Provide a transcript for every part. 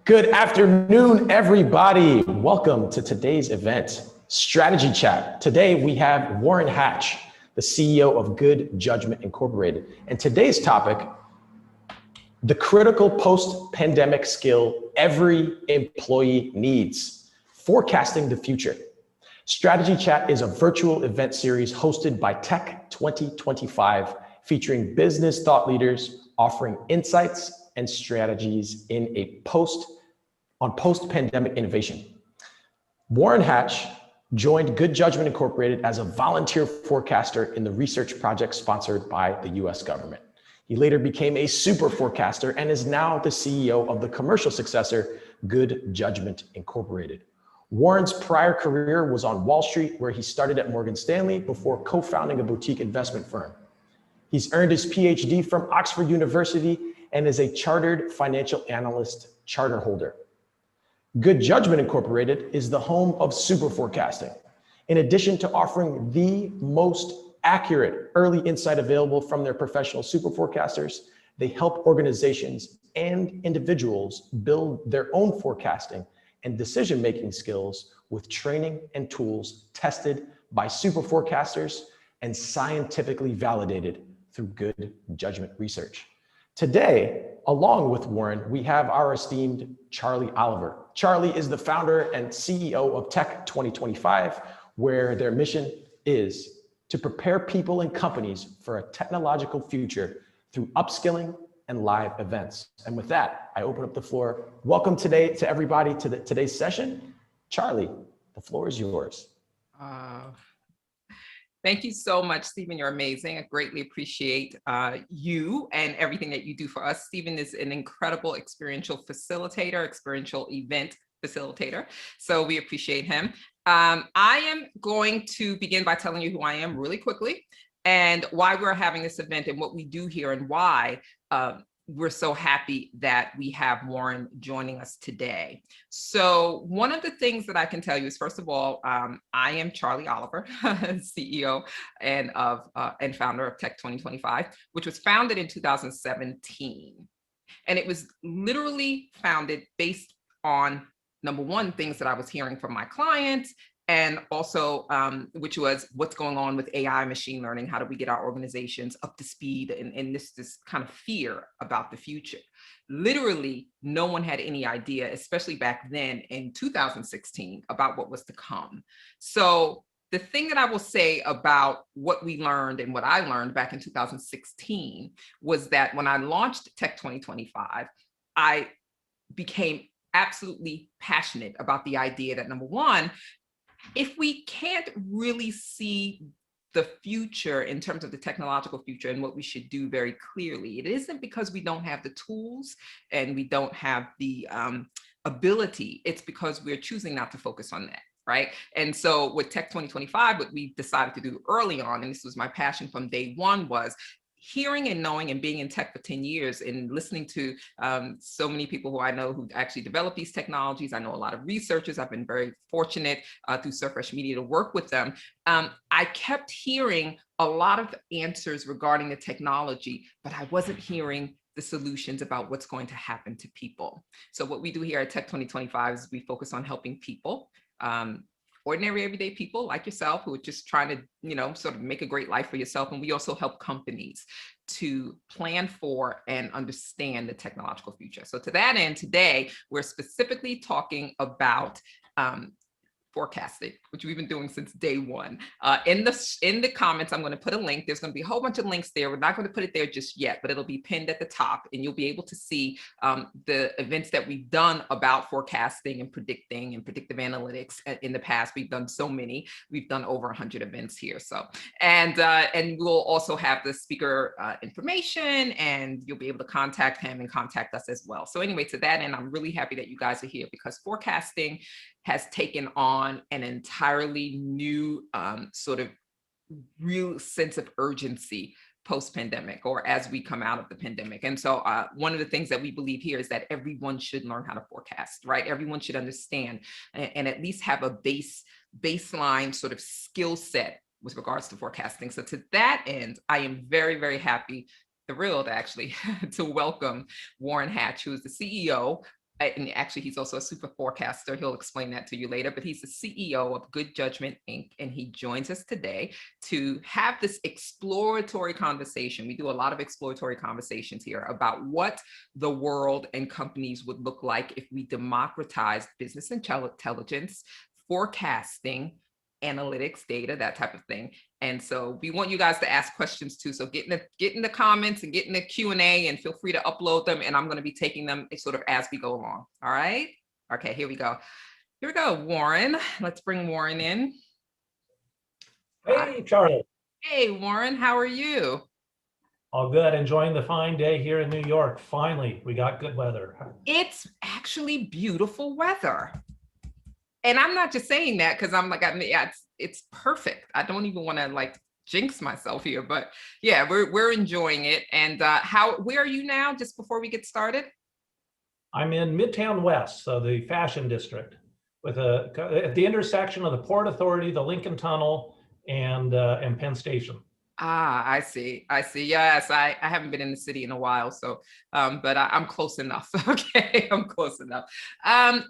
Good afternoon, everybody. Welcome to today's event, Strategy Chat. Today we have Warren Hatch, the CEO of Good Judgment Incorporated. And today's topic, the critical post-pandemic skill every employee needs, forecasting the future. Strategy Chat is a virtual event series hosted by Tech 2025, featuring business thought leaders offering insights and strategies in post-pandemic innovation. Warren Hatch joined Good Judgment Incorporated as a volunteer forecaster in the research project sponsored by the US government. He later became a super forecaster and is now the CEO of the commercial successor, Good Judgment Incorporated. Warren's prior career was on Wall Street, where he started at Morgan Stanley before co-founding a boutique investment firm. He's earned his PhD from Oxford University and is a chartered financial analyst charter holder. Good Judgment Incorporated is the home of super forecasting. In addition to offering the most accurate early insight available from their professional super forecasters, they help organizations and individuals build their own forecasting and decision-making skills with training and tools tested by super forecasters and scientifically validated through Good Judgment research. Today, along with Warren, we have our esteemed Charlie Oliver. Charlie is the founder and CEO of Tech 2025, where their mission is to prepare people and companies for a technological future through upskilling and live events. And with that, I open up the floor. Welcome today to everybody to today's session. Charlie, the floor is yours. Thank you so much, Stephen. You're amazing. I greatly appreciate you and everything that you do for us. Stephen is an incredible experiential facilitator, experiential event facilitator. So we appreciate him. I am going to begin by telling you who I am really quickly and why we're having this event and what we do here and why we're so happy that we have Warren joining us today. So one of the things that I can tell you is, first of all, I am Charlie Oliver, CEO and founder of Tech 2025, which was founded in 2017. And it was literally founded based on, number one, things that I was hearing from my clients, and also, which was what's going on with AI, machine learning. How do we get our organizations up to speed? And this kind of fear about the future. Literally, no one had any idea, especially back then in 2016, about what was to come. So the thing that I will say about what we learned and what I learned back in 2016 was that when I launched Tech 2025, I became absolutely passionate about the idea that, number one, if we can't really see the future in terms of the technological future and what we should do very clearly, it isn't because we don't have the tools and we don't have the ability. It's because we're choosing not to focus on that, right? And so with Tech 2025, what we decided to do early on, and this was my passion from day one, was hearing and knowing and being in tech for 10 years and listening to so many people who I know who actually develop these technologies. I know a lot of researchers. I've been very fortunate through Surfresh Media to work with them. I kept hearing a lot of answers regarding the technology, but I wasn't hearing the solutions about what's going to happen to people. So what we do here at Tech 2025 is we focus on helping people, ordinary everyday people like yourself who are just trying to, sort of make a great life for yourself. And we also help companies to plan for and understand the technological future. So to that end, today, we're specifically talking about forecasting, which we've been doing since day one. In the comments, I'm going to put a link. There's going to be a whole bunch of links there. We're not going to put it there just yet, but it'll be pinned at the top, and you'll be able to see the events that we've done about forecasting and predicting and predictive analytics in the past. We've done so many. We've done over 100 events here. So, and we'll also have the speaker information, and you'll be able to contact him and contact us as well. So anyway, to that end, I'm really happy that you guys are here, because forecasting has taken on an entirely new sort of real sense of urgency post-pandemic, or as we come out of the pandemic. And so one of the things that we believe here is that everyone should learn how to forecast, right? Everyone should understand and at least have a baseline sort of skill set with regards to forecasting. So to that end, I am very, very happy, thrilled actually, to welcome Warren Hatch, who is the CEO and actually he's also a super forecaster. He'll explain that to you later, but he's the CEO of Good Judgment Inc. And he joins us today to have this exploratory conversation. We do a lot of exploratory conversations here about what the world and companies would look like if we democratized business intelligence, forecasting, analytics, data, that type of thing. And so we want you guys to ask questions too. So get in the comments and get in the Q&A, and feel free to upload them. And I'm going to be taking them sort of as we go along. All right. Okay, here we go. Here we go, Warren. Let's bring Warren in. Hey, Charlie. Hey, Warren, how are you? All good. Enjoying the fine day here in New York. Finally, we got good weather. It's actually beautiful weather. And I'm not just saying that because I'm like, yeah, it's perfect. I don't even want to like jinx myself here, but yeah, we're enjoying it. And where are you now? Just before we get started. I'm in Midtown West, so the fashion district, at the intersection of the Port Authority, the Lincoln Tunnel, and Penn Station. Ah, I see. Yes, I haven't been in the city in a while, so but I'm close enough. Okay, I'm close enough.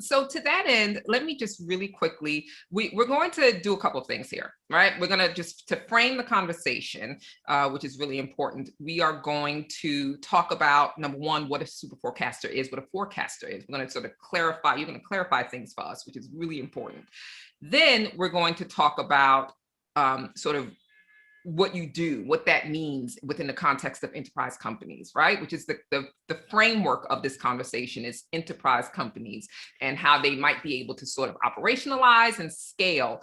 So to that end, let me just really quickly, we're going to do a couple of things here, right? We're going to just to frame the conversation, which is really important. We are going to talk about, number one, what a super forecaster is, what a forecaster is. We're going to sort of clarify, you're going to clarify things for us, which is really important. Then we're going to talk about sort of what you do, what that means within the context of enterprise companies, right? Which is the framework of this conversation is enterprise companies and how they might be able to sort of operationalize and scale,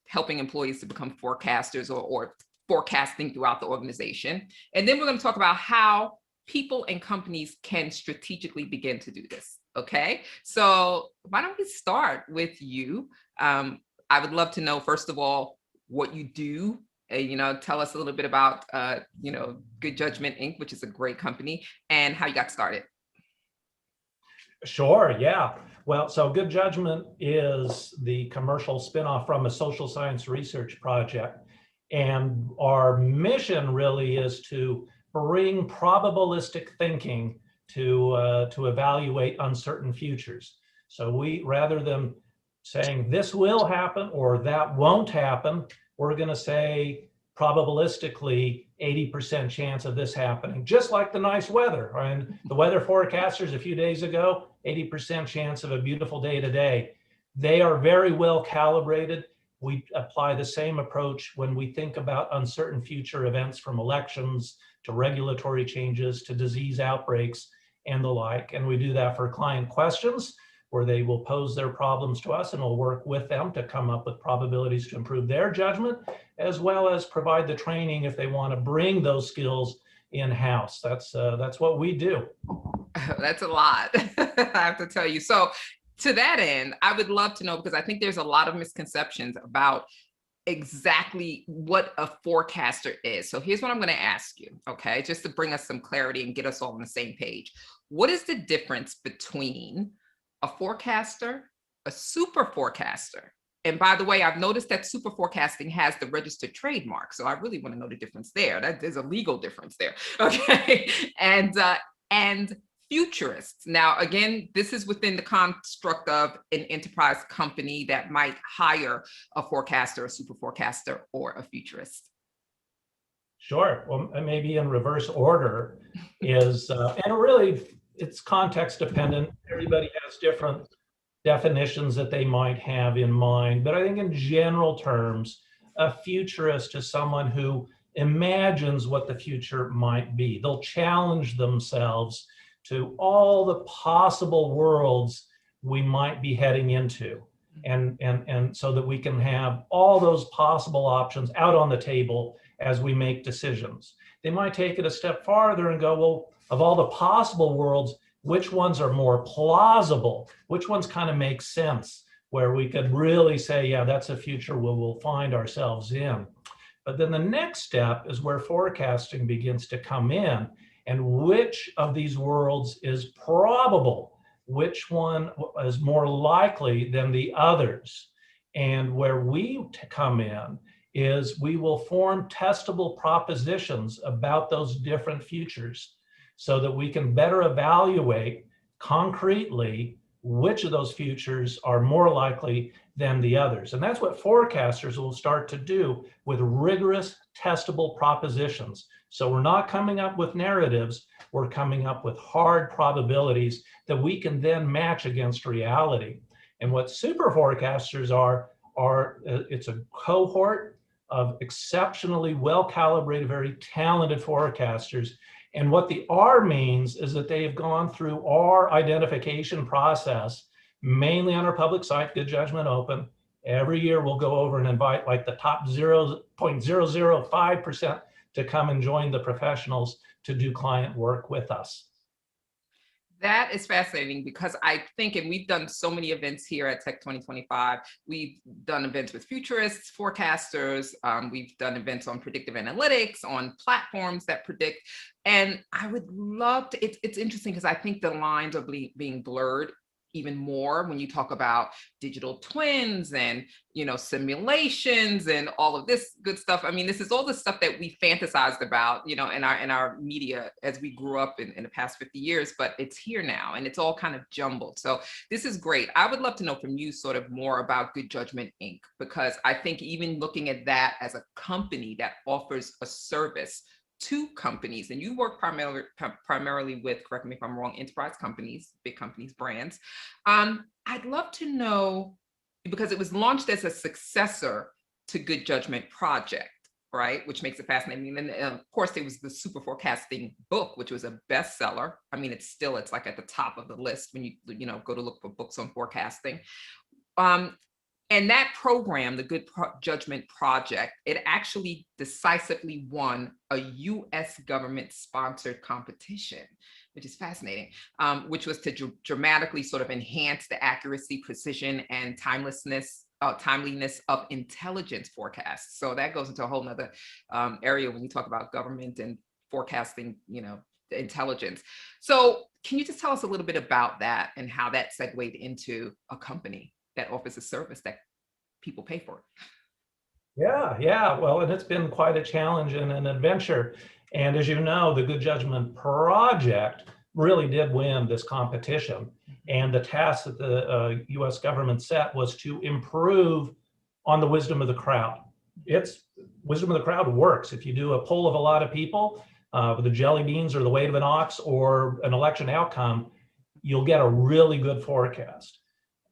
helping employees to become forecasters or forecasting throughout the organization. And then we're going to talk about how people and companies can strategically begin to do this. Okay, so why don't we start with you? I would love to know, first of all, what you do, tell us a little bit about, Good Judgment Inc., which is a great company, and how you got started. Sure, yeah. Well, so Good Judgment is the commercial spinoff from a social science research project. And our mission really is to bring probabilistic thinking to evaluate uncertain futures. So rather than saying this will happen or that won't happen, we're going to say probabilistically 80% chance of this happening, just like the nice weather. And the weather forecasters a few days ago, 80% chance of a beautiful day today. They are very well calibrated. We apply the same approach when we think about uncertain future events, from elections to regulatory changes to disease outbreaks and the like. And we do that for client questions, where they will pose their problems to us and we'll work with them to come up with probabilities to improve their judgment, as well as provide the training if they want to bring those skills in-house. That's what we do. That's a lot, I have to tell you. So to that end, I would love to know, because I think there's a lot of misconceptions about exactly what a forecaster is. So here's what I'm going to ask you, okay, just to bring us some clarity and get us all on the same page. What is the difference between a forecaster, a super forecaster? And by the way, I've noticed that super forecasting has the registered trademark. So I really want to know the difference there. That there's a legal difference there. Okay. And futurists. Now, again, this is within the construct of an enterprise company that might hire a forecaster, a super forecaster, or a futurist. Sure. Well, maybe in reverse order is, and really, it's context dependent. Everybody has different definitions that they might have in mind. But I think in general terms, a futurist is someone who imagines what the future might be. They'll challenge themselves to all the possible worlds we might be heading into. And so that we can have all those possible options out on the table as we make decisions. They might take it a step farther and go, well, of all the possible worlds, which ones are more plausible? Which ones kind of make sense, where we could really say, yeah, that's a future we'll find ourselves in. But then the next step is where forecasting begins to come in, and which of these worlds is probable, which one is more likely than the others. And where we come in is we will form testable propositions about those different futures, so that we can better evaluate concretely which of those futures are more likely than the others. And that's what forecasters will start to do with rigorous testable propositions. So we're not coming up with narratives, we're coming up with hard probabilities that we can then match against reality. And what super forecasters are it's a cohort of exceptionally well-calibrated, very talented forecasters. And what the R means is that they have gone through our identification process, mainly on our public site, Good Judgment Open. Every year we'll go over and invite like the top 0.005% to come and join the professionals to do client work with us. That is fascinating because I think, and we've done so many events here at Tech 2025, we've done events with futurists, forecasters, we've done events on predictive analytics, on platforms that predict. And I would love to, it's interesting because I think the lines are being blurred even more when you talk about digital twins and, you know, simulations and all of this good stuff. I mean, this is all the stuff that we fantasized about, you know, in our media as we grew up in the past 50 years, but it's here now and it's all kind of jumbled. So this is great. I would love to know from you sort of more about Good Judgment Inc., because I think even looking at that as a company that offers a service to companies, and you work primarily with, correct me if I'm wrong, enterprise companies, big companies, brands. I'd love to know, because it was launched as a successor to Good Judgment Project, right? Which makes it fascinating. And then of course there was the Super Forcasting book, which was a bestseller. I mean, it's like at the top of the list when you know, go to look for books on forecasting. And that program, the Good Judgment Project, it actually decisively won a US government-sponsored competition, which is fascinating, which was to dramatically sort of enhance the accuracy, precision, and timeliness of intelligence forecasts. So that goes into a whole nother area when you talk about government and forecasting, you know, intelligence. So can you just tell us a little bit about that and how that segued into a company that offers a service that people pay for? Yeah. Well, and it's been quite a challenge and an adventure. And as you know, the Good Judgment Project really did win this competition. And the task that the US government set was to improve on the wisdom of the crowd. Wisdom of the crowd works. If you do a poll of a lot of people with the jelly beans or the weight of an ox or an election outcome, you'll get a really good forecast.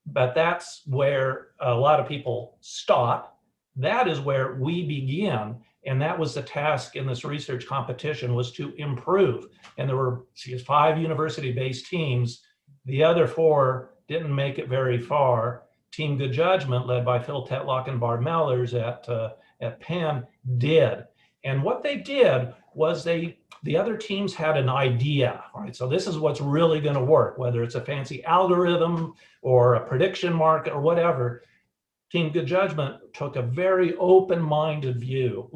But that's where a lot of people stop. That is where we begin. And that was the task in this research competition, was to improve. And there were 5 university-based teams. The other 4 didn't make it very far. Team Good Judgment, led by Phil Tetlock and Barb Mellers at Penn, did. And what they did was the other teams had an idea, right? So this is what's really going to work, whether it's a fancy algorithm or a prediction market or whatever. Team Good Judgment took a very open-minded view.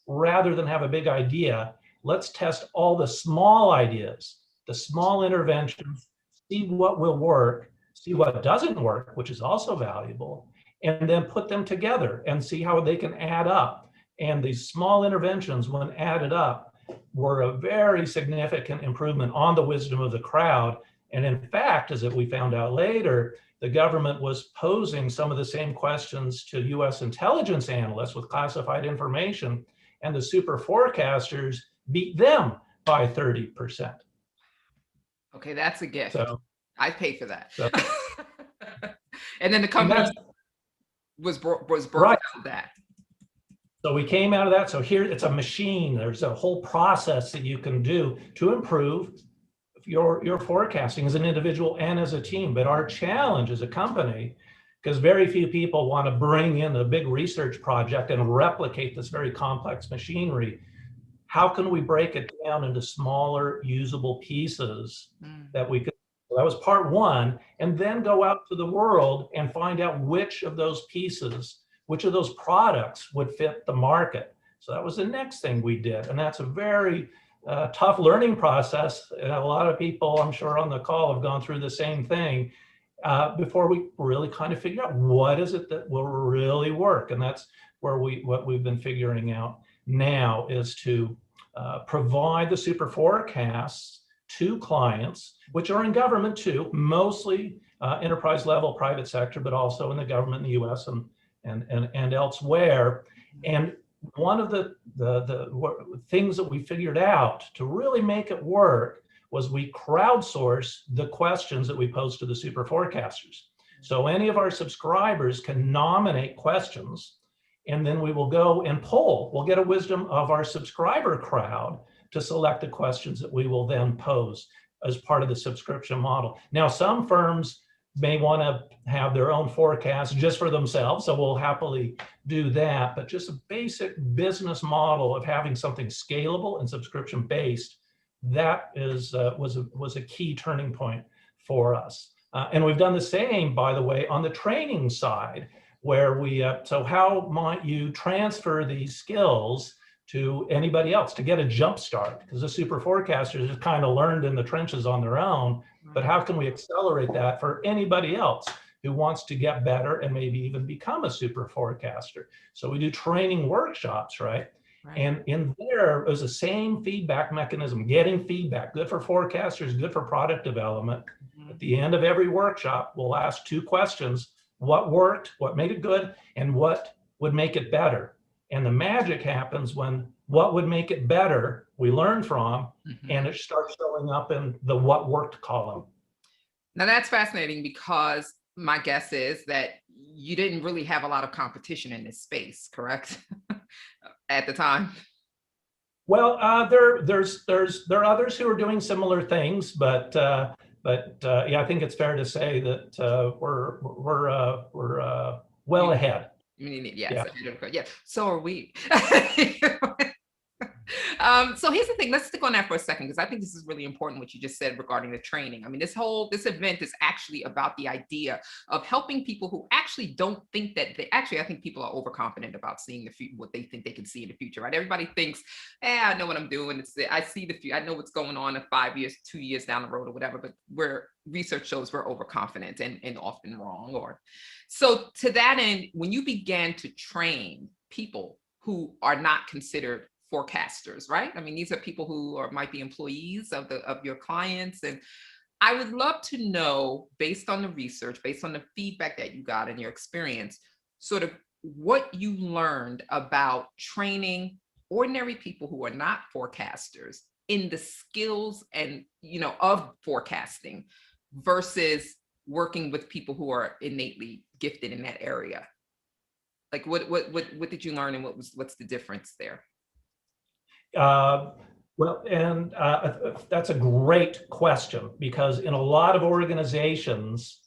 Rather than have a big idea, let's test all the small ideas, the small interventions, see what will work, see what doesn't work, which is also valuable, and then put them together and see how they can add up. And these small interventions, when added up, were a very significant improvement on the wisdom of the crowd. And in fact, as we found out later, the government was posing some of the same questions to US intelligence analysts with classified information, and the super forecasters beat them by 30%. Okay, that's a gift. So I pay for that. So, and then the company was birthed right. out of that. So we came out of that. So here it's a machine. There's a whole process that you can do to improve your forecasting as an individual and as a team. But our challenge as a company, because very few people want to bring in a big research project and replicate this very complex machinery, how can we break it down into smaller usable pieces that we could? So that was part one, and then go out to the world and find out which of those pieces, which of those products would fit the market. So that was the next thing we did. And that's a very tough learning process. And a lot of people, I'm sure on the call, have gone through the same thing before we really kind of figure out what is it that will really work. And that's where what we've been figuring out now is to provide the super forecasts to clients, which are in government too, mostly enterprise level private sector, but also in the government in the US and elsewhere. And one of the things that we figured out to really make it work was we crowdsource the questions that we pose to the super forecasters. So any of our subscribers can nominate questions, and then we will go and poll. We'll get a wisdom of our subscriber crowd to select the questions that we will then pose as part of the subscription model. Now, some firms may want to have their own forecast just for themselves, so we'll happily do that. But just a basic business model of having something scalable and subscription based, that was a key turning point for us. And we've done the same, by the way, on the training side, where we, so how might you transfer these skills to anybody else to get a jump start? Because the super forecasters have kind of learned in the trenches on their own, but how can we accelerate that for anybody else who wants to get better and maybe even become a super forecaster? So we do training workshops, right? And in there, it was the same feedback mechanism, getting feedback, good for forecasters, good for product development. At the end of every workshop, we'll ask 2 questions: what worked, what made it good, and what would make it better. And the magic happens when what would make it better, we learn from, and it starts showing up in the what worked column. Now that's fascinating, because my guess is that you didn't really have a lot of competition in this space, correct? At the time. Well, there are others who are doing similar things, but yeah, I think it's fair to say that we're well ahead. Yes, yeah. So are we. So here's the thing, let's stick on that for a second, because I think this is really important what you just said regarding the training. I mean, this event is actually about the idea of helping people who actually don't think that I think people are overconfident about seeing the future, what they think they can see in the future, right? Everybody thinks, I know what I'm doing. I see the future. I know what's going on in 5 years, 2 years down the road or whatever, but research shows we're overconfident and often wrong. So to that end, when you began to train people who are not considered forecasters, right? I mean, these are people who might be employees of your clients. And I would love to know, based on the research, based on the feedback that you got and your experience, sort of what you learned about training ordinary people who are not forecasters in the skills and, of forecasting versus working with people who are innately gifted in that area. Like what did you learn, and what's the difference there? Well, and that's a great question, because in a lot of organizations,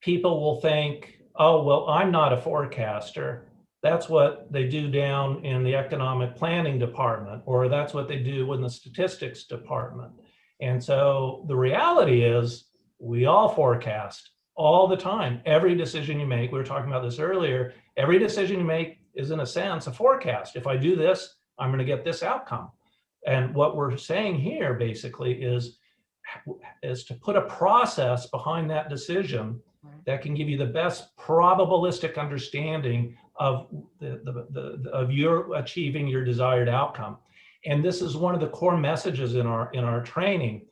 people will think, oh, well, I'm not a forecaster. That's what they do down in the economic planning department, or that's what they do in the statistics department. And so the reality is we all forecast all the time. Every decision you make, we were talking about this earlier, every decision you make is in a sense a forecast. If I do this, I'm going to get this outcome. And what we're saying here basically is to put a process behind that decision that can give you the best probabilistic understanding of of your achieving your desired outcome. And this is one of the core messages in our training.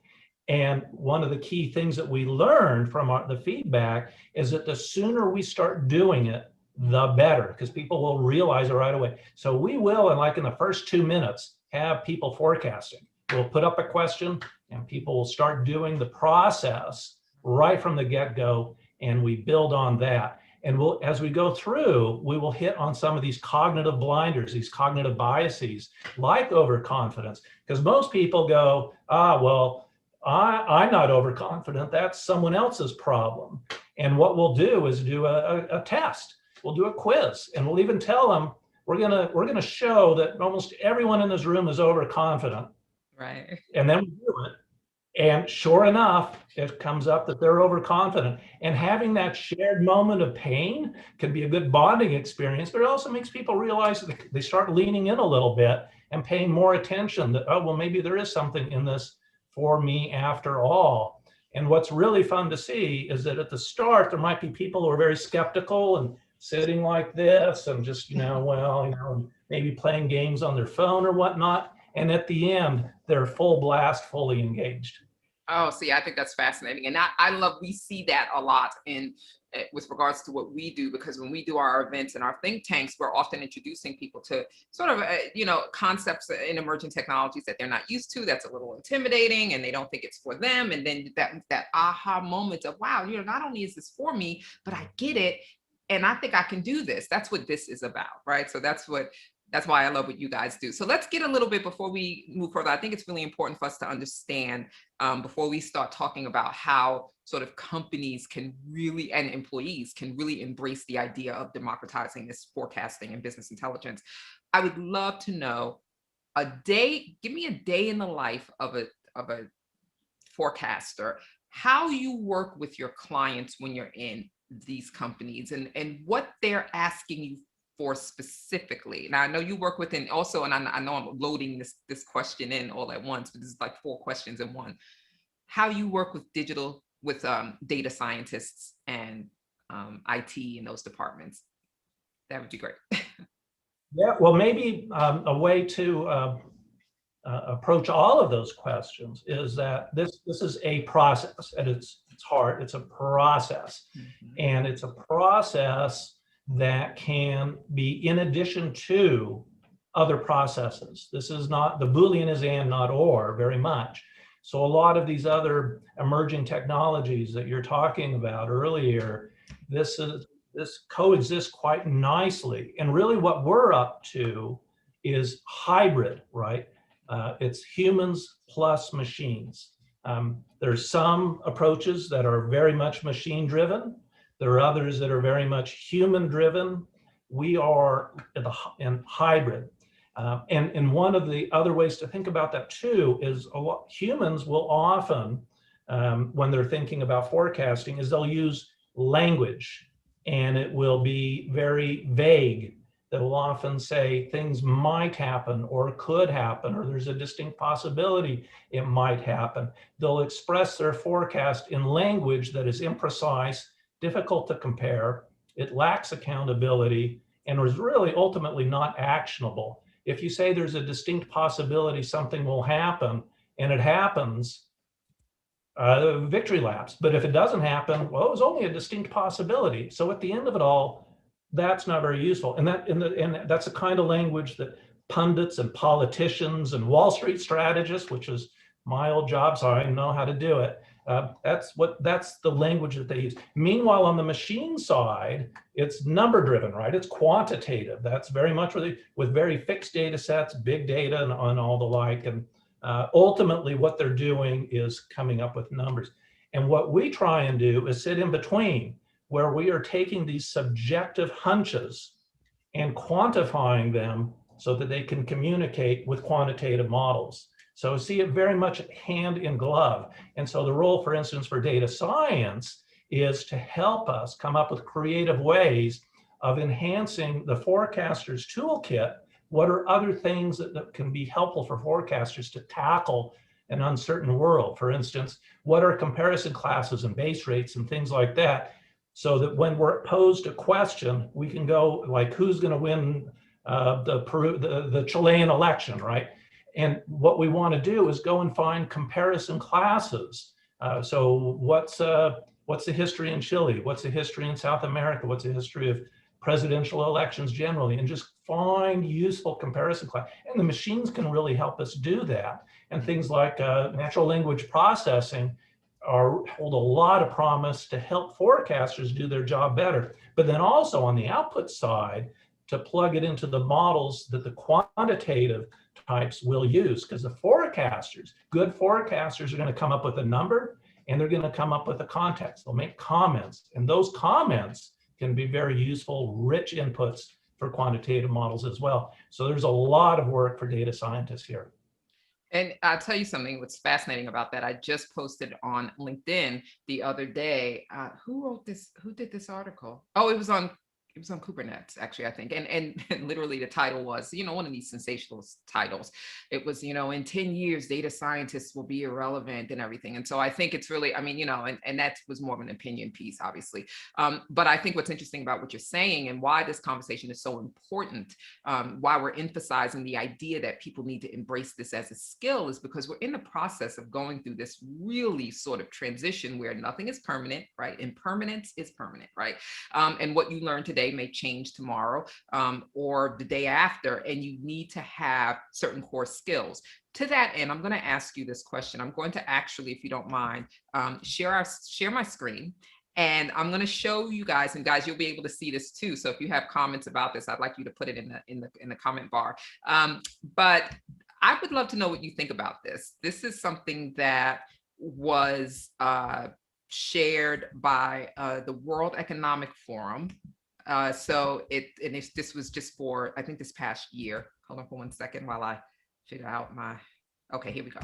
And one of the key things that we learned from the feedback is that the sooner we start doing it, the better, because people will realize it right away. So we will, in the first 2 minutes, have people forecasting. We'll put up a question and people will start doing the process right from the get-go, and we build on that. And as we go through, we will hit on some of these cognitive blinders, these cognitive biases, like overconfidence, because most people go, well, I'm not overconfident, that's someone else's problem. And what we'll do is do a test. We'll do a quiz, and we'll even tell them we're gonna show that almost everyone in this room is overconfident. Right. And then we do it, and sure enough, it comes up that they're overconfident. And having that shared moment of pain can be a good bonding experience, but it also makes people realize that they start leaning in a little bit and paying more attention. That, oh, well, maybe there is something in this for me after all. And what's really fun to see is that at the start, there might be people who are very skeptical and sitting like this and just, maybe playing games on their phone or whatnot. And at the end, they're full blast, fully engaged. Oh, see, I think that's fascinating. And I love, we see that a lot in with regards to what we do, because when we do our events and our think tanks, we're often introducing people to sort of, concepts in emerging technologies that they're not used to, that's a little intimidating and they don't think it's for them. And then that aha moment of, wow, not only is this for me, but I get it. And I think I can do this. That's what this is about, right? So that's why I love what you guys do. So let's get a little bit, before we move further, I think it's really important for us to understand, before we start talking about how sort of companies can really, and employees can really embrace the idea of democratizing this forecasting and business intelligence. I would love to know give me a day in the life of a forecaster, how you work with your clients when you're in these companies, and what they're asking you for specifically. Now I know you work with, and also, and I know I'm loading this question in all at once, but this is like 4 questions in one. How you work with data scientists and IT in those departments. That would be great. Yeah, well, maybe a way to approach all of those questions is that this is a process at its heart. It's a process, and it's a process that can be in addition to other processes. This is not, the Boolean is and, not or, very much. So a lot of these other emerging technologies that you're talking about earlier, this coexists quite nicely. And really what we're up to is hybrid, right? It's humans plus machines. There's some approaches that are very much machine driven. There are others that are very much human driven. We are in hybrid. And one of the other ways to think about that too is humans will often, when they're thinking about forecasting, is they'll use language, and it will be very vague. They'll often say things might happen or could happen, or there's a distinct possibility it might happen. They'll express their forecast in language that is imprecise, difficult to compare, it lacks accountability, and is really ultimately not actionable. If you say there's a distinct possibility something will happen and it happens, victory laps. But if it doesn't happen, well, it was only a distinct possibility. So at the end of it all, that's not very useful. And that's the kind of language that pundits and politicians and Wall Street strategists, which is my old job, so I know how to do it. That's the language that they use. Meanwhile, on the machine side, it's number driven, right? It's quantitative. That's very much with very fixed data sets, big data, and all the like. And ultimately, what they're doing is coming up with numbers. And what we try and do is sit in between, where we are taking these subjective hunches and quantifying them so that they can communicate with quantitative models. So see it very much hand in glove. And so the role, for instance, for data science is to help us come up with creative ways of enhancing the forecaster's toolkit. What are other things that can be helpful for forecasters to tackle an uncertain world? For instance, what are comparison classes and base rates and things like that? So that when we're posed a question, we can go like, who's going to win the Chilean election, right? And what we want to do is go and find comparison classes. So what's the history in Chile? What's the history in South America? What's the history of presidential elections generally? And just find useful comparison class. And the machines can really help us do that. And things like natural language processing hold a lot of promise to help forecasters do their job better. But then also on the output side, to plug it into the models that the quantitative types will use, because the good forecasters are going to come up with a number, and they're going to come up with a context. They'll make comments, and those comments can be very useful, rich inputs for quantitative models as well. So there's a lot of work for data scientists here. And I'll tell you something what's fascinating about that. I just posted on LinkedIn the other day. Who wrote this? Who did this article? Oh, it was on it was on Kubernetes, actually, I think. And literally the title was, one of these sensational titles. It was, in 10 years, data scientists will be irrelevant and everything. And so I think it's really, and that was more of an opinion piece, obviously. But I think what's interesting about what you're saying and why this conversation is so important, why we're emphasizing the idea that people need to embrace this as a skill, is because we're in the process of going through this really sort of transition where nothing is permanent, right? Impermanence is permanent, right? And what you learn today may change tomorrow or the day after, and you need to have certain core skills. To that end, I'm going to ask you this question. I'm going to actually, if you don't mind, share my screen. And I'm going to show you guys, and guys, you'll be able to see this too. So if you have comments about this, I'd like you to put it in the comment bar. But I would love to know what you think about this. This is something that was shared by the World Economic Forum. This was just for, I think, this past year. Hold on for 1 second while I figure out okay, here we go.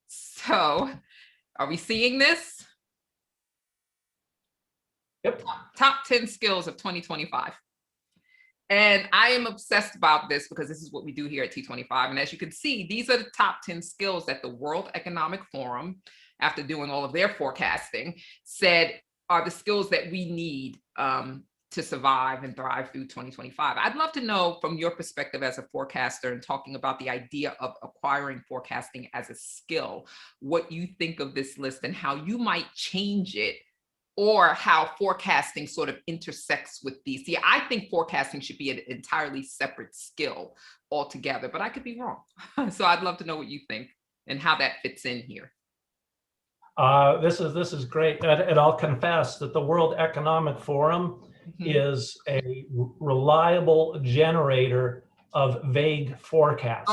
So are we seeing this? Yep. Top 10 skills of 2025. And I am obsessed about this because this is what we do here at T25. And as you can see, these are the top 10 skills that the World Economic Forum, after doing all of their forecasting, said are the skills that we need to survive and thrive through 2025. I'd love to know from your perspective as a forecaster and talking about the idea of acquiring forecasting as a skill, what you think of this list and how you might change it, or how forecasting sort of intersects with these. See, I think forecasting should be an entirely separate skill altogether, but I could be wrong. So I'd love to know what you think and how that fits in here. This is great. And I'll confess that the World Economic Forum is a reliable generator of vague forecasts.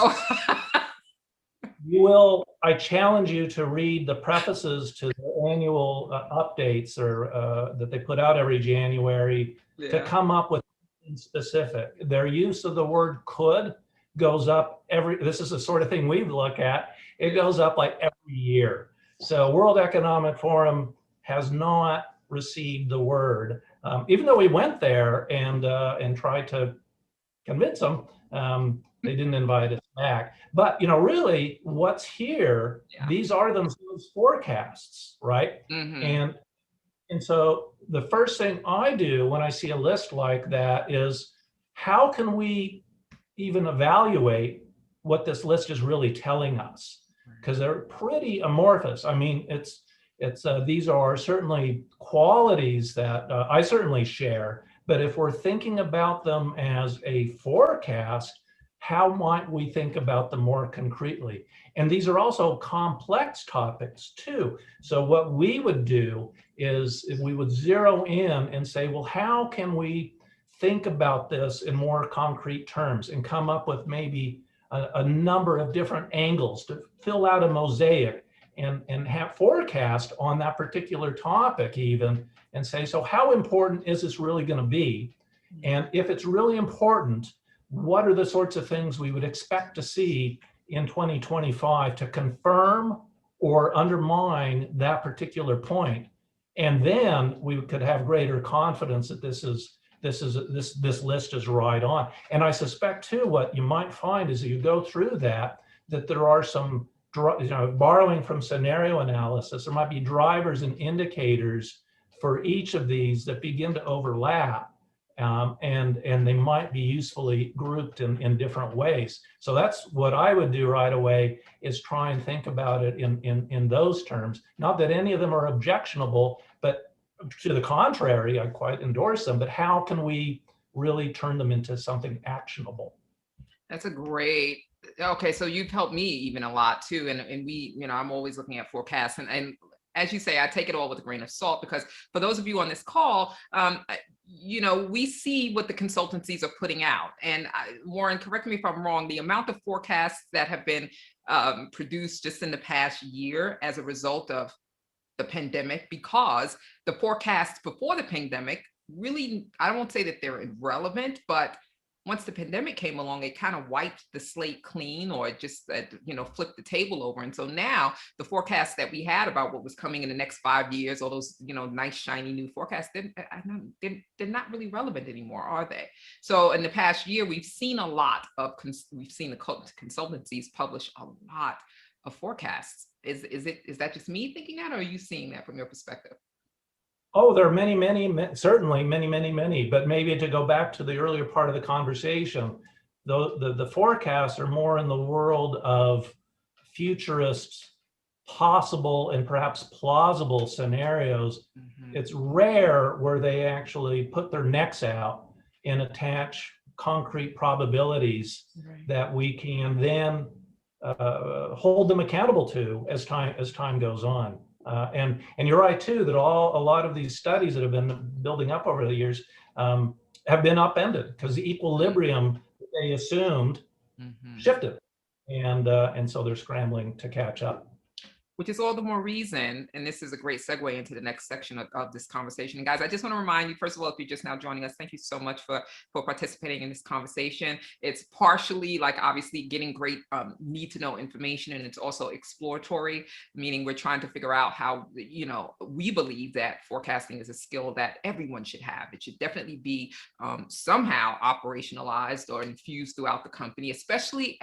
I challenge you to read the prefaces to the annual updates that they put out every January to come up with something specific. Their use of the word could goes up this is the sort of thing we look at. It goes up like every year. So World Economic Forum has not received the word, even though we went there and tried to convince them. They didn't invite us back. But really, what's here? These are themselves forecasts, right? And so the first thing I do when I see a list like that is, how can we even evaluate what this list is really telling us? Because they're pretty amorphous. I mean, these are certainly qualities that I certainly share, but if we're thinking about them as a forecast, how might we think about them more concretely? And these are also complex topics too. So what we would do is if we would zero in and say, well, how can we think about this in more concrete terms and come up with maybe a number of different angles to fill out a mosaic and have forecast on that particular topic even, and say, so how important is this really going to be? And if it's really important, what are the sorts of things we would expect to see in 2025 to confirm or undermine that particular point? And then we could have greater confidence that this list is right on. And I suspect too, what you might find as you go through that there are some, borrowing from scenario analysis, there might be drivers and indicators for each of these that begin to overlap, and they might be usefully grouped in different ways. So that's what I would do right away, is try and think about it in those terms. Not that any of them are objectionable, but to the contrary, I quite endorse them, but how can we really turn them into something actionable? That's a great, okay, so you've helped me even a lot too. And we, I'm always looking at forecasts, and as you say, I take it all with a grain of salt, because for those of you on this call, we see what the consultancies are putting out. And Warren, correct me if I'm wrong, the amount of forecasts that have been produced just in the past year as a result of the pandemic, because the forecasts before the pandemic really, I won't say that they're irrelevant, but once the pandemic came along, it kind of wiped the slate clean, or it just, flipped the table over. And so now the forecasts that we had about what was coming in the next 5 years, all those, nice, shiny new forecasts, they're not really relevant anymore, are they? So in the past year, we've seen a lot of, we've seen the consultancies publish a lot of forecasts. Is that just me thinking that, or are you seeing that from your perspective? Oh, there are certainly many, but maybe to go back to the earlier part of the conversation, the forecasts are more in the world of futurist, possible and perhaps plausible scenarios. Mm-hmm. It's rare where they actually put their necks out and attach concrete probabilities that we can then hold them accountable to as time goes on. And you're right too, that a lot of these studies that have been building up over the years have been upended because the equilibrium they assumed shifted, and so they're scrambling to catch up. Which is all the more reason, and this is a great segue into the next section of this conversation. And guys, I just want to remind you, first of all, if you're just now joining us, thank you so much for participating in this conversation. It's partially like obviously getting great need to know information, and it's also exploratory, meaning we're trying to figure out how, we believe that forecasting is a skill that everyone should have. It should definitely be somehow operationalized or infused throughout the company, especially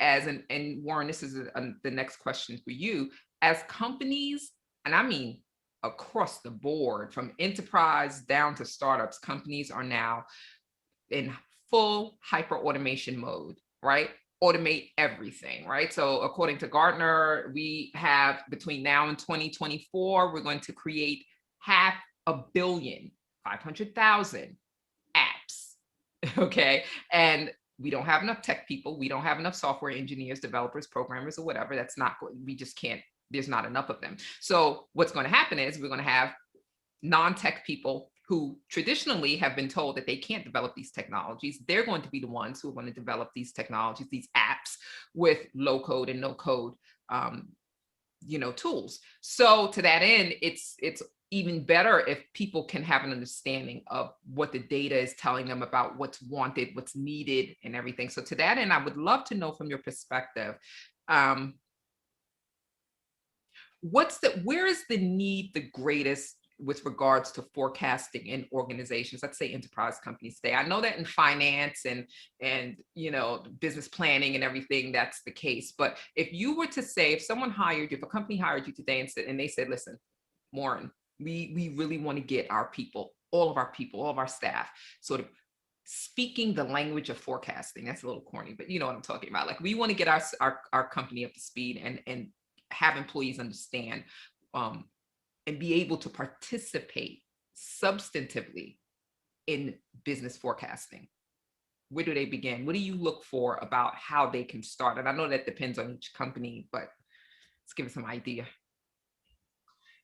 and Warren, this is the next question for you. As companies, and I mean across the board, from enterprise down to startups, companies are now in full hyper automation mode, right? Automate everything, right? So according to Gartner, we have between now and 2024, we're going to create 500 million, 500,000 apps, okay? And we don't have enough tech people. We don't have enough software engineers, developers, programmers, or whatever. That's not, we just can't, there's not enough of them. So what's going to happen is we're going to have non-tech people who traditionally have been told that they can't develop these technologies. They're going to be the ones who are going to develop these technologies, these apps with low code and no code, tools. So to that end, it's even better if people can have an understanding of what the data is telling them about what's wanted, what's needed, and everything. So to that end, I would love to know from your perspective, where is the need the greatest with regards to forecasting in organizations, let's say enterprise companies today? I know that in finance and business planning and everything, that's the case. But if you were to say, if a company hired you today and they said, listen, Warren, we really want to get our people, all of our staff, sort of speaking the language of forecasting. That's a little corny, but you know what I'm talking about. Like, we want to get our company up to speed and have employees understand and be able to participate substantively in business forecasting. Where do they begin? What do you look for about how they can start? And I know that depends on each company, but let's give us some idea.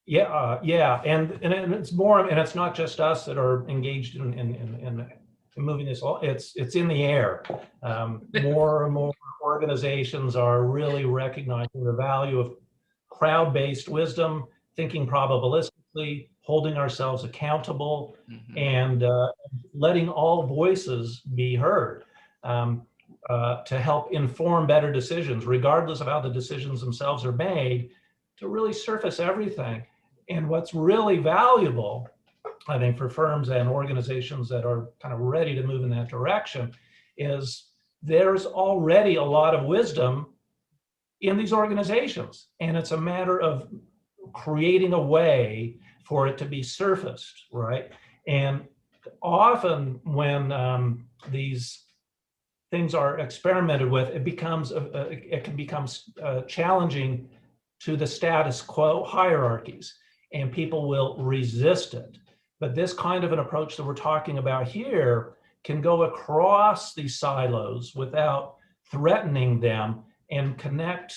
Yeah, and it's more, and it's not just us that are engaged in moving this. It's in the air. More and more organizations are really recognizing the value of crowd-based wisdom, thinking probabilistically, holding ourselves accountable, and letting all voices be heard to help inform better decisions, regardless of how the decisions themselves are made, to really surface everything. And what's really valuable, I think, for firms and organizations that are kind of ready to move in that direction, is there's already a lot of wisdom in these organizations. And it's a matter of creating a way for it to be surfaced, right? And often when these things are experimented with, it can become challenging to the status quo hierarchies, and people will resist it. But this kind of an approach that we're talking about here can go across these silos without threatening them and connect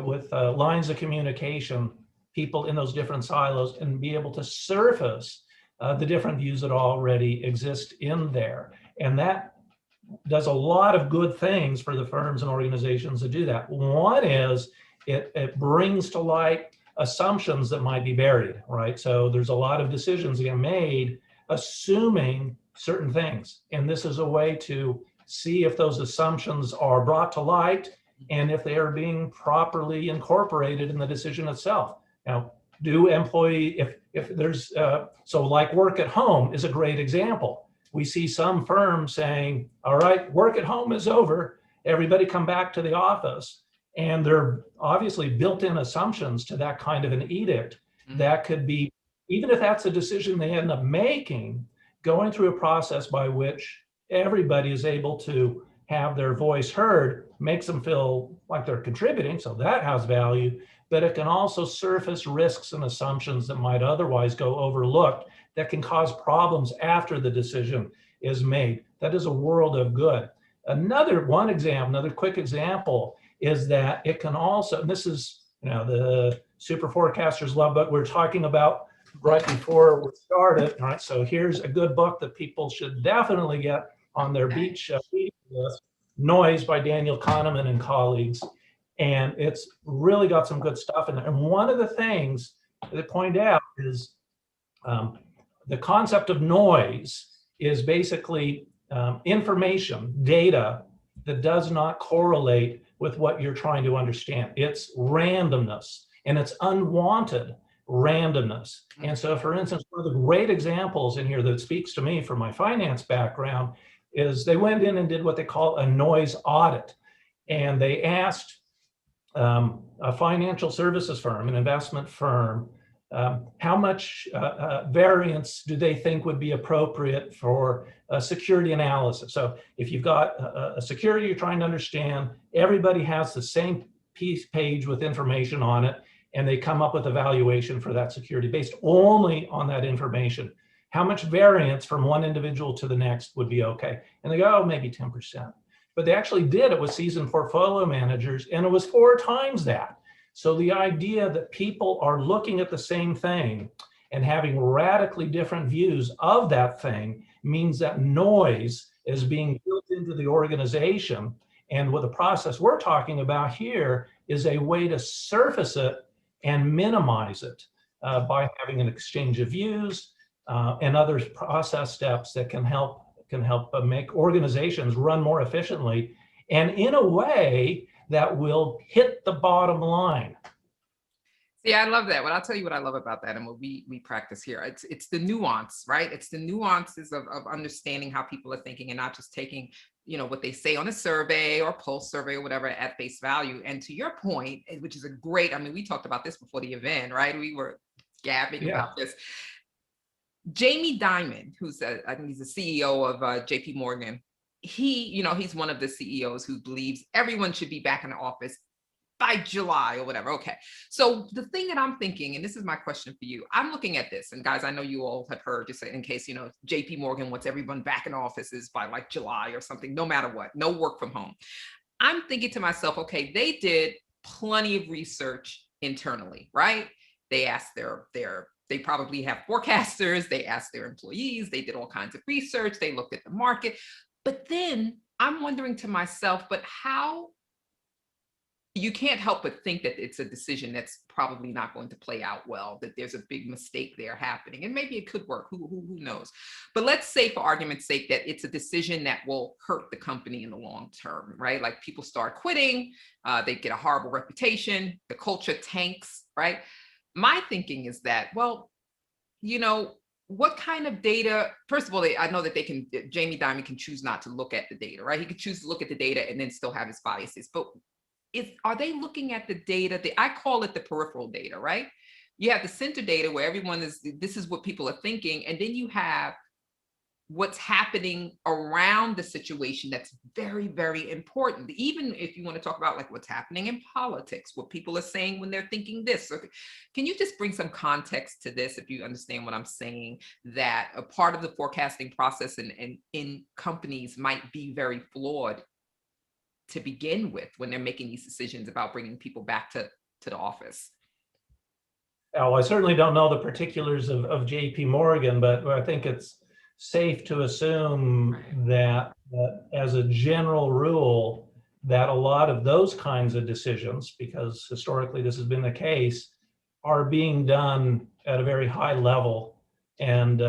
with lines of communication, people in those different silos, and be able to surface the different views that already exist in there. And that does a lot of good things for the firms and organizations that do that. One is it brings to light assumptions that might be buried, right? So there's a lot of decisions that get made assuming certain things. And this is a way to see if those assumptions are brought to light and if they are being properly incorporated in the decision itself. Now, do employee, if there's, so like work at home is a great example. We see some firms saying, all right, work at home is over, everybody come back to the office. And there are obviously built-in assumptions to that kind of an edict that could be, even if that's a decision they end up making, going through a process by which everybody is able to have their voice heard makes them feel like they're contributing, so that has value, but it can also surface risks and assumptions that might otherwise go overlooked that can cause problems after the decision is made. That is a world of good. Another quick example is that it can also, and this is, the super forecasters love, but we're talking about right before we started. All right, so here's a good book that people should definitely get on their beach list, Noise by Daniel Kahneman and colleagues. And it's really got some good stuff in there. And one of the things they point out is the concept of noise is basically information, data that does not correlate with what you're trying to understand. It's randomness, and it's unwanted randomness. And so, for instance, one of the great examples in here that speaks to me from my finance background is they went in and did what they call a noise audit. And they asked a financial services firm, an investment firm, how much variance do they think would be appropriate for a security analysis? So if you've got a security you're trying to understand, everybody has the same page with information on it, and they come up with a valuation for that security based only on that information. How much variance from one individual to the next would be okay? And they go, oh, maybe 10%. But they actually did it with seasoned portfolio managers, and it was 4 times that. So the idea that people are looking at the same thing and having radically different views of that thing means that noise is being built into the organization. And what the process we're talking about here is a way to surface it and minimize it by having an exchange of views and other process steps that can help make organizations run more efficiently and in a way that will hit the bottom line. Yeah, I love that. Well, I'll tell you what I love about that and what we practice here. It's the nuance, right? It's the nuances of understanding how people are thinking and not just taking, what they say on a survey or pulse survey or whatever at face value. And to your point, which is a great, we talked about this before the event, right? We were gabbing about this. Jamie Dimon, who's I think he's the CEO of JP Morgan. He's one of the CEOs who believes everyone should be back in the office by July or whatever. Okay. So the thing that I'm thinking, and this is my question for you, I'm looking at this, and guys, I know you all have heard, just in case, JP Morgan wants everyone back in offices by like July or something, no matter what, no work from home. I'm thinking to myself, okay, they did plenty of research internally, right? They asked they probably have forecasters, they asked their employees, they did all kinds of research, they looked at the market. But then I'm wondering to myself, but how, you can't help but think that it's a decision that's probably not going to play out well, that there's a big mistake there happening. And maybe it could work, who knows? But let's say, for argument's sake, that it's a decision that will hurt the company in the long term, right? Like people start quitting, they get a horrible reputation, the culture tanks, right? My thinking is that, well, what kind of data, first of all, I know that Jamie Dimon can choose not to look at the data, right? He could choose to look at the data and then still have his biases, but are they looking at the data? I call it the peripheral data, right? You have the center data where this is what people are thinking. And then you have what's happening around the situation that's very, very important. Even if you want to talk about like what's happening in politics, what people are saying when they're thinking this. So can you just bring some context to this, if you understand what I'm saying, that a part of the forecasting process and in companies might be very flawed to begin with when they're making these decisions about bringing people back to the office? Oh, I certainly don't know the particulars of JP Morgan, but I think it's safe to assume that as a general rule, that a lot of those kinds of decisions, because historically this has been the case, are being done at a very high level. And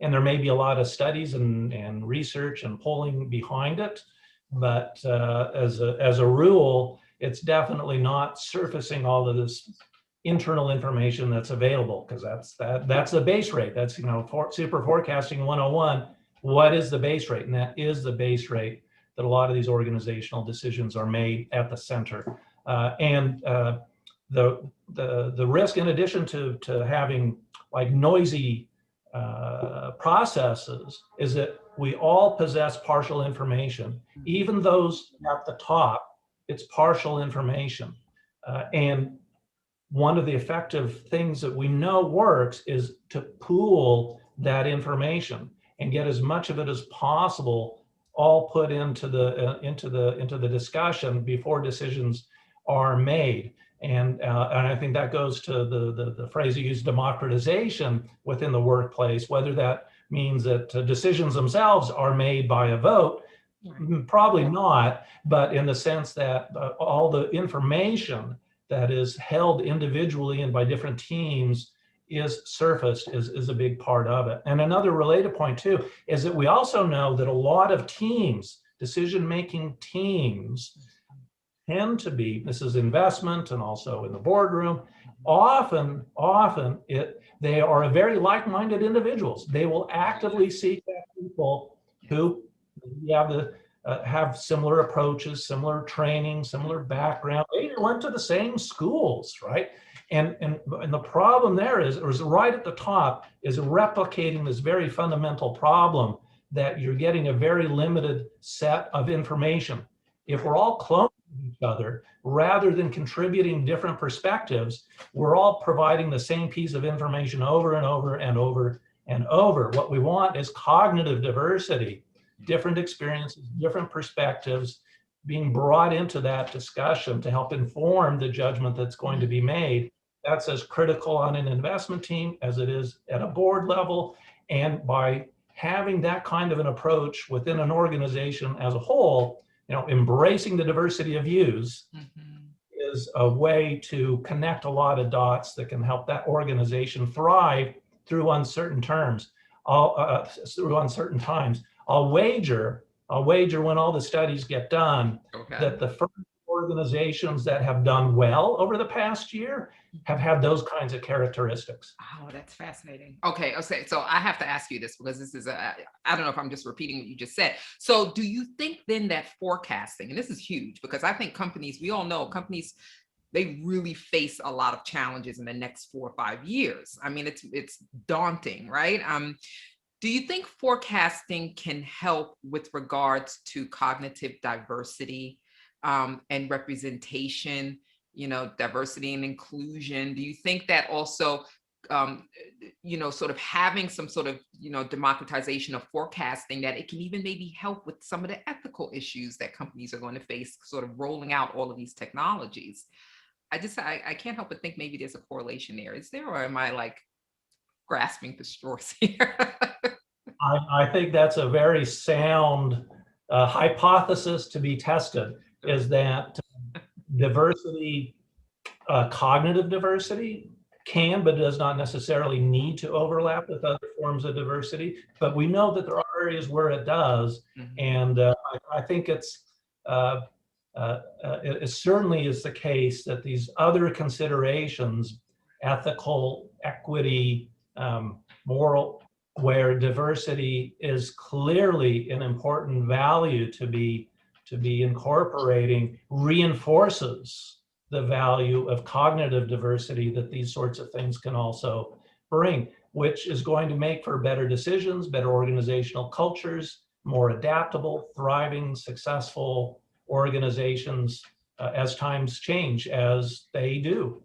and there may be a lot of studies and research and polling behind it, but as a rule, it's definitely not surfacing all of this internal information that's available, because that's the base rate. That's, you know, super forecasting 101. What is the base rate? And that is the base rate that a lot of these organizational decisions are made at the center. The risk, in addition to having like noisy processes, is that we all possess partial information. Even those at the top, it's partial information. And one of the effective things that we know works is to pool that information and get as much of it as possible all put into the discussion before decisions are made. And I think that goes to the phrase you use, democratization within the workplace, whether that means that decisions themselves are made by a vote. Probably not, but in the sense that all the information that is held individually and by different teams is surfaced is a big part of it. And another related point too is that we also know that a lot of teams, decision-making teams, tend to be, this is investment and also in the boardroom, often they are very like-minded individuals. They will actively seek out people who have similar approaches, similar training, similar background. They went to the same schools, right? And the problem there is right at the top is replicating this very fundamental problem that you're getting a very limited set of information. If we're all cloning each other, rather than contributing different perspectives, we're all providing the same piece of information over and over and over and over. What we want is cognitive diversity, different experiences, different perspectives being brought into that discussion to help inform the judgment that's going to be made. That's as critical on an investment team as it is at a board level. And by having that kind of an approach within an organization as a whole, you know, embracing the diversity of views is a way to connect a lot of dots that can help that organization thrive through uncertain times. I'll wager when all the studies get done that the first organizations that have done well over the past year have had those kinds of characteristics. Oh, that's fascinating. Okay, so I have to ask you this because this is I don't know if I'm just repeating what you just said. So do you think then that forecasting, and this is huge because I think companies, we all know companies, they really face a lot of challenges in the next 4 or 5 years. I mean, it's daunting, right? Do you think forecasting can help with regards to cognitive diversity and representation, you know, diversity and inclusion? Do you think that also, you know, sort of having some sort of, you know, democratization of forecasting, that it can even maybe help with some of the ethical issues that companies are going to face, sort of rolling out all of these technologies? I can't help but think maybe there's a correlation there. Is there, or am I like grasping for straws here? I think that's a very sound hypothesis to be tested, is that diversity, cognitive diversity can, but does not necessarily need to overlap with other forms of diversity. But we know that there are areas where it does. And I think it certainly is the case that these other considerations, ethical, equity, moral, where diversity is clearly an important value to be incorporating, reinforces the value of cognitive diversity that these sorts of things can also bring, which is going to make for better decisions, better organizational cultures, more adaptable, thriving, successful organizations as times change, as they do.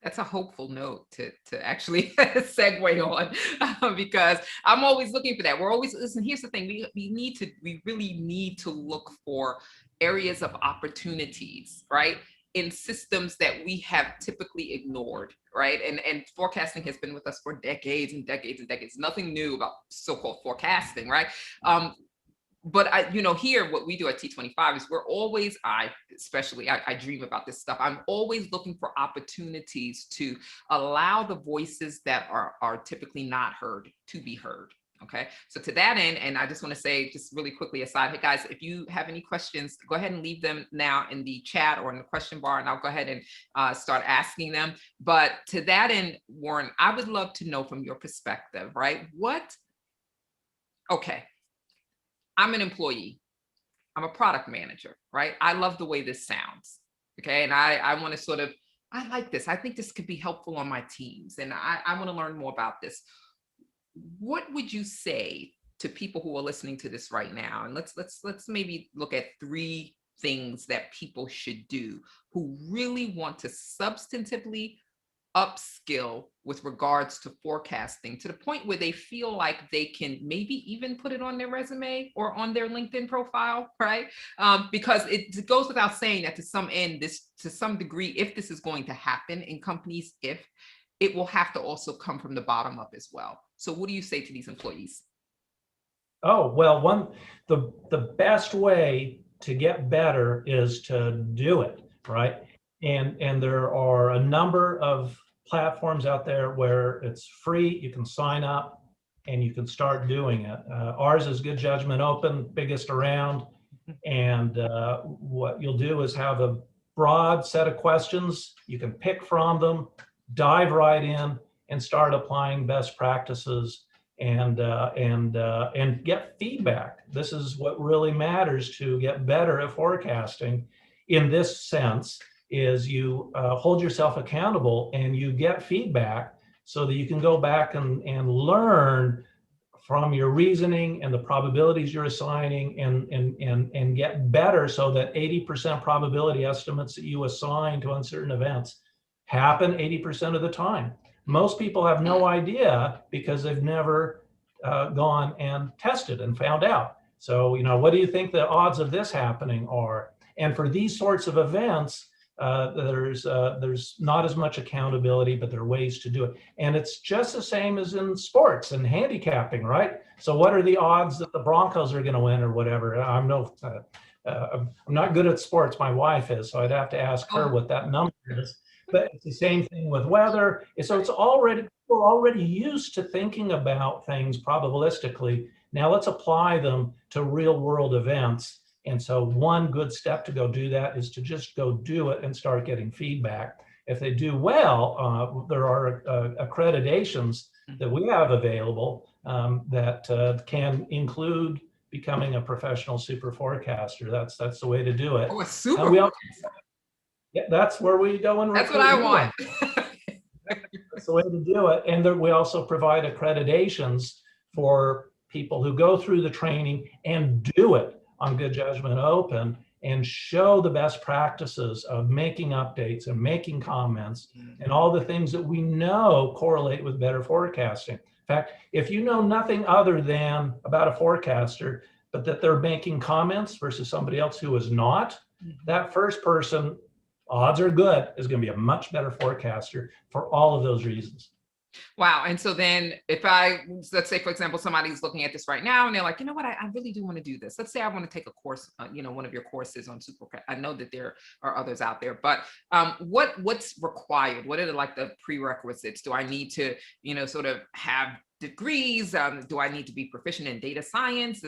That's a hopeful note to actually segue on, because I'm always looking for that. We're always, listen, here's the thing, we really need to look for areas of opportunities, right, in systems that we have typically ignored, right? And forecasting has been with us for decades and decades and decades. Nothing new about so-called forecasting, right? But you know, here, what we do at T25 is we're always, I dream about this stuff. I'm always looking for opportunities to allow the voices that are typically not heard to be heard, Okay, so to that end, and I just want to say just really quickly aside, hey guys, if you have any questions, go ahead and leave them now in the chat or in the question bar, and I'll go ahead and start asking them. But to that end, Warren, I would love to know from your perspective, right? Okay, I'm an employee, I'm a product manager, right? I love the way this sounds, okay? And I want to sort of, I like this. I think this could be helpful on my teams, and I want to learn more about this. What would you say to people who are listening to this right now? And let's maybe look at 3 things that people should do who really want to substantively upskill with regards to forecasting to the point where they feel like they can maybe even put it on their resume or on their LinkedIn profile, right? Because it goes without saying that to some degree, if this is going to happen in companies, it will have to also come from the bottom up as well. So what do you say to these employees? Oh, well, the best way to get better is to do it, right? And there are a number of platforms out there where it's free, you can sign up and you can start doing it. Ours is Good Judgment Open, biggest around. And what you'll do is have a broad set of questions. You can pick from them, dive right in and start applying best practices and get feedback. This is what really matters to get better at forecasting in this sense, is you hold yourself accountable and you get feedback so that you can go back and learn from your reasoning and the probabilities you're assigning and get better so that 80% probability estimates that you assign to uncertain events happen 80% of the time. Most people have no idea because they've never gone and tested and found out. So, what do you think the odds of this happening are? And for these sorts of events, there's not as much accountability, but there are ways to do it. And it's just the same as in sports and handicapping, right? So what are the odds that the Broncos are going to win or whatever? I'm not good at sports. My wife is, so I'd have to ask her what that number is. But it's the same thing with weather. So we're already used to thinking about things probabilistically. Now let's apply them to real world events. And so one good step to go do that is to just go do it and start getting feedback. If they do well, there are accreditations that we have available that can include becoming a professional super forecaster. That's the way to do it. Oh, a super forecaster. Yeah, that's where we go and that's what I want. That's the way to do it. And we also provide accreditations for people who go through the training and do it on Good Judgment Open and show the best practices of making updates and making comments and all the things that we know correlate with better forecasting. In fact, if you know nothing other than about a forecaster, but that they're making comments versus somebody else who is not, that first person, odds are good, is going to be a much better forecaster for all of those reasons. Wow. And so then let's say, for example, somebody's looking at this right now and they're like, you know what, I really do want to do this. Let's say I want to take a course, one of your courses on super. I know that there are others out there, but what's required? What are the prerequisites? Do I need to, sort of have degrees? Do I need to be proficient in data science?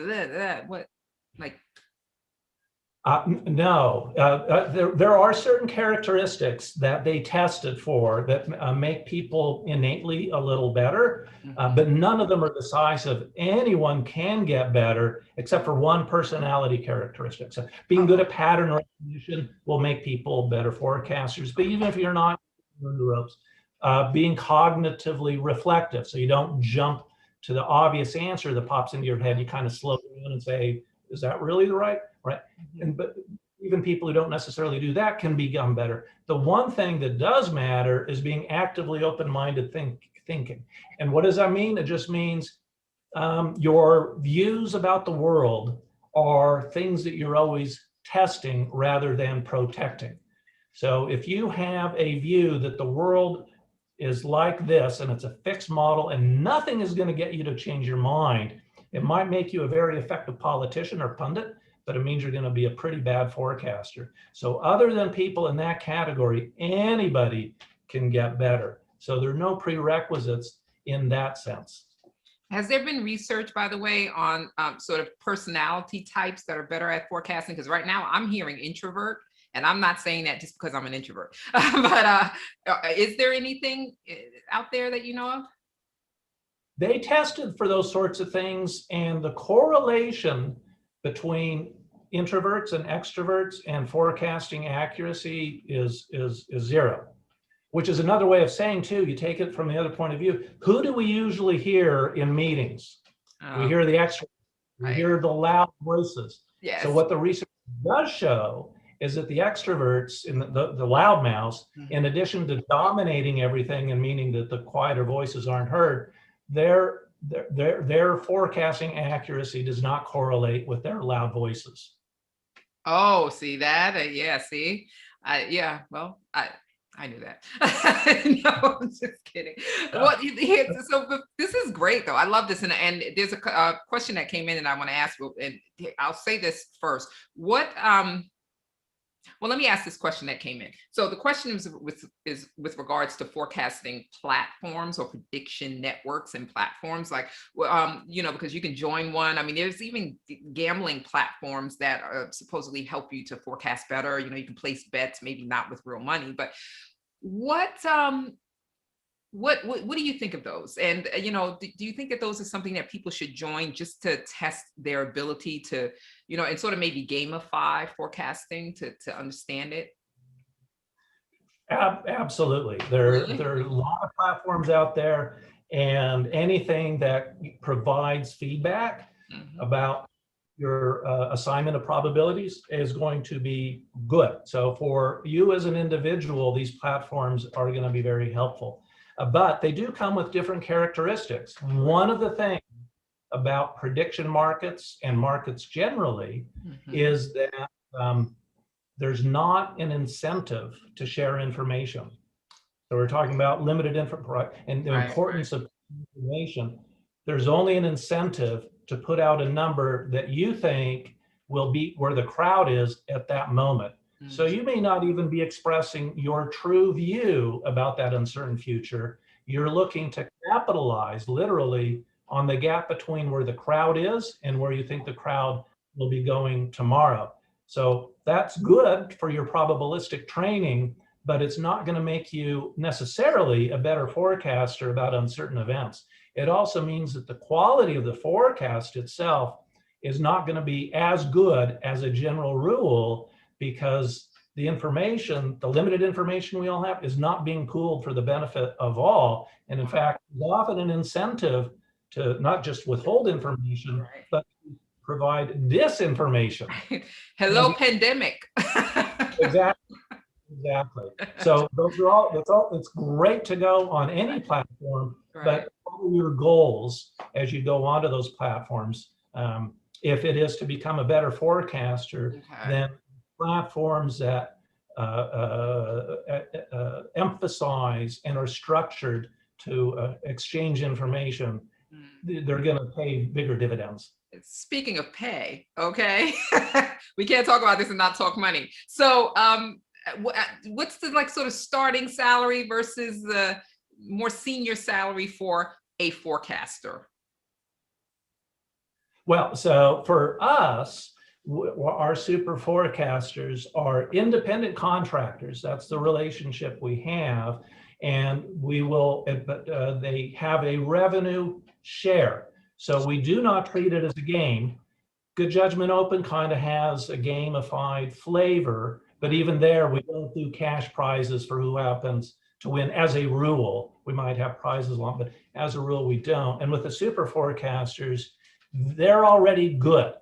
No, there are certain characteristics that they tested for that make people innately a little better, but none of them are the size of anyone can get better except for one personality characteristic. So being good at pattern recognition will make people better forecasters, but even if you're not in the ropes, being cognitively reflective, so you don't jump to the obvious answer that pops into your head, you kind of slow down and say, is that really the right? But even people who don't necessarily do that can become better. The one thing that does matter is being actively open-minded thinking. And what does that mean? It just means your views about the world are things that you're always testing rather than protecting. So if you have a view that the world is like this and it's a fixed model and nothing is going to get you to change your mind, it might make you a very effective politician or pundit, but it means you're going to be a pretty bad forecaster. So other than people in that category, anybody can get better. So there are no prerequisites in that sense. Has there been research, by the way, on sort of personality types that are better at forecasting? Because right now I'm hearing introvert, and I'm not saying that just because I'm an introvert. But is there anything out there that you know of? They tested for those sorts of things, and the correlation between introverts and extroverts and forecasting accuracy is zero, which is another way of saying, too, you take it from the other point of view. Who do we usually hear in meetings? We hear the extroverts, we hear the loud voices. Yes. So what the research does show is that the extroverts, in the loud mouths, in addition to dominating everything and meaning that the quieter voices aren't heard, their forecasting accuracy does not correlate with their loud voices. Oh, see that? Yeah, see? Yeah, well, I knew that. No, I'm just kidding. Well, so but this is great, though. I love this. And there's a question that came in and I want to ask, and I'll say this first. Well, let me ask this question that came in. So the question is with regards to forecasting platforms or prediction networks and platforms, like, because you can join one. I mean, there's even gambling platforms that supposedly help you to forecast better. You can place bets, maybe not with real money, but what do you think of those? And do you think that those are something that people should join just to test their ability to, and sort of maybe gamify forecasting to understand it? Absolutely. There are a lot of platforms out there, and anything that provides feedback about your assignment of probabilities is going to be good. So for you as an individual, these platforms are going to be very helpful. But they do come with different characteristics. One of the things about prediction markets and markets generally is that there's not an incentive to share information. So we're talking about limited information and the importance of information. There's only an incentive to put out a number that you think will be where the crowd is at that moment. So you may not even be expressing your true view about that uncertain future. You're looking to capitalize literally on the gap between where the crowd is and where you think the crowd will be going tomorrow. So that's good for your probabilistic training, but it's not going to make you necessarily a better forecaster about uncertain events. It also means that the quality of the forecast itself is not going to be as good as a general rule, because the information, the limited information we all have, is not being pooled for the benefit of all. And in fact, there's often an incentive to not just withhold information, but provide disinformation. Hello, pandemic. Exactly. So those are all, it's great to go on any platform, but what are your goals as you go onto those platforms? If it is to become a better forecaster, then platforms that emphasize and are structured to exchange information, they're going to pay bigger dividends. Speaking of pay, okay, we can't talk about this and not talk money. So what's the sort of starting salary versus the more senior salary for a forecaster? Well, so for us, our super forecasters are independent contractors. That's the relationship we have. And they have a revenue share. So we do not treat it as a game. Good Judgment Open kind of has a gamified flavor, but even there, we don't do cash prizes for who happens to win as a rule. We might have prizes along, but as a rule, we don't. And with the super forecasters, they're already good.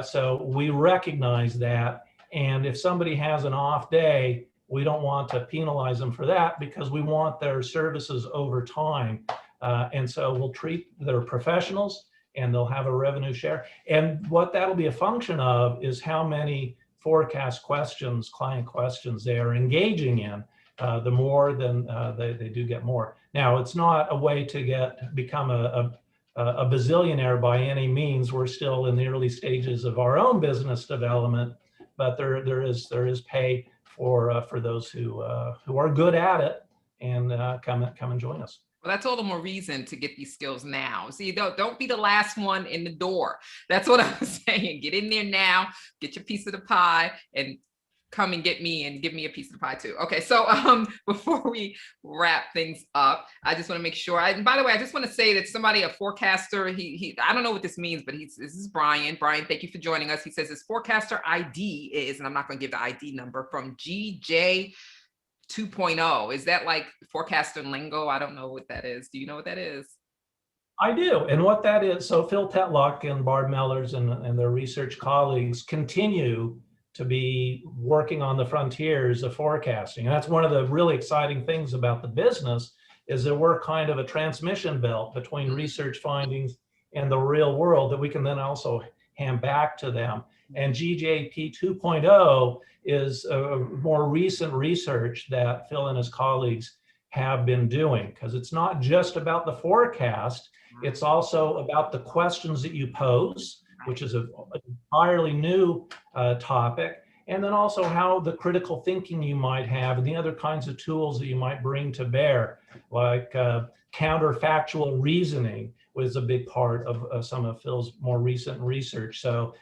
So we recognize that. And if somebody has an off day, we don't want to penalize them for that, because we want their services over time. And so we'll treat their professionals, and they'll have a revenue share. And what that'll be a function of is how many forecast questions, client questions they are engaging in. The more, then they do get more. Now, it's not a way to become a bazillionaire by any means. We're still in the early stages of our own business development, but there is pay for those who are good at it and come and join us. Well, that's all the more reason to get these skills now. See, don't be the last one in the door. That's what I'm saying. Get in there now, get your piece of the pie, and come and get me and give me a piece of the pie too. Okay, so before we wrap things up, I just want to make sure. And by the way, I just want to say that somebody, a forecaster, he I don't know what this means, but this is Brian. Brian, thank you for joining us. He says his forecaster ID is, and I'm not going to give the ID number, from GJ 2.0. Is that like forecaster lingo? I don't know what that is. Do you know what that is? I do. And what that is, so Phil Tetlock and Barb Mellers and their research colleagues continue to be working on the frontiers of forecasting. And that's one of the really exciting things about the business, is that we're kind of a transmission belt between research findings and the real world that we can then also hand back to them. And GJP 2.0 is a more recent research that Phil and his colleagues have been doing, because it's not just about the forecast, it's also about the questions that you pose, which is an entirely new topic, and then also how the critical thinking you might have and the other kinds of tools that you might bring to bear, like counterfactual reasoning was a big part of some of Phil's more recent research. So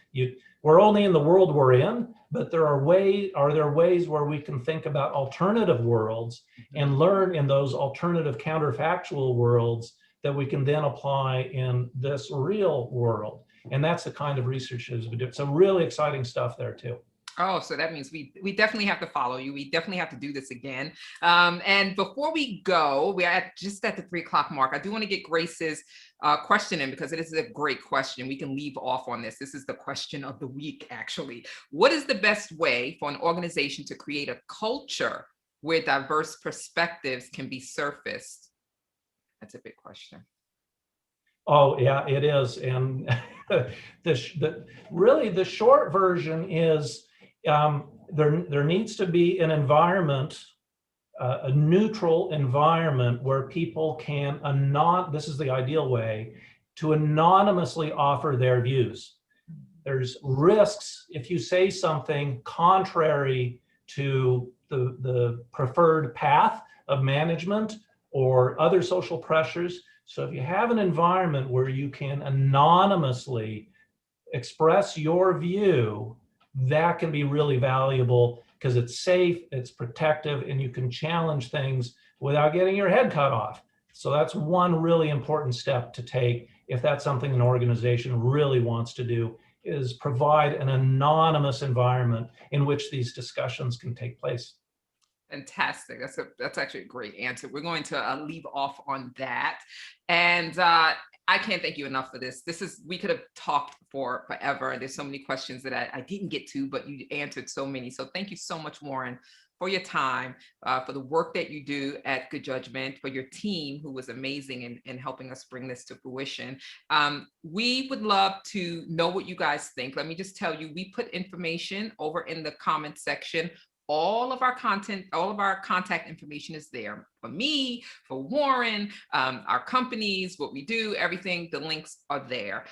we're only in the world we're in, but are there ways where we can think about alternative worlds and learn in those alternative counterfactual worlds that we can then apply in this real world? And that's the kind of research that we do. So really exciting stuff there too. Oh, so that means we definitely have to follow you. We definitely have to do this again. And before we go, we are just at the 3 o'clock mark. I do want to get Grace's question in, because it is a great question. We can leave off on this. This is the question of the week, actually. What is the best way for an organization to create a culture where diverse perspectives can be surfaced? That's a big question. Oh, yeah, it is. And really the short version is there needs to be an environment, a neutral environment where people can, this is the ideal way, to anonymously offer their views. There's risks if you say something contrary to the preferred path of management or other social pressures. So if you have an environment where you can anonymously express your view, that can be really valuable, because it's safe, it's protective, and you can challenge things without getting your head cut off. So that's one really important step to take if that's something an organization really wants to do, is provide an anonymous environment in which these discussions can take place. Fantastic. That's actually a great answer. We're going to leave off on that. And I can't thank you enough for this. We could have talked for forever. There's so many questions that I didn't get to, but you answered so many. So thank you so much, Warren, for your time, for the work that you do at Good Judgment, for your team, who was amazing in helping us bring this to fruition. We would love to know what you guys think. Let me just tell you, we put information over in the comment section. All of our content, all of our contact information is there. For me, for Warren, our companies, what we do, everything, the links are there.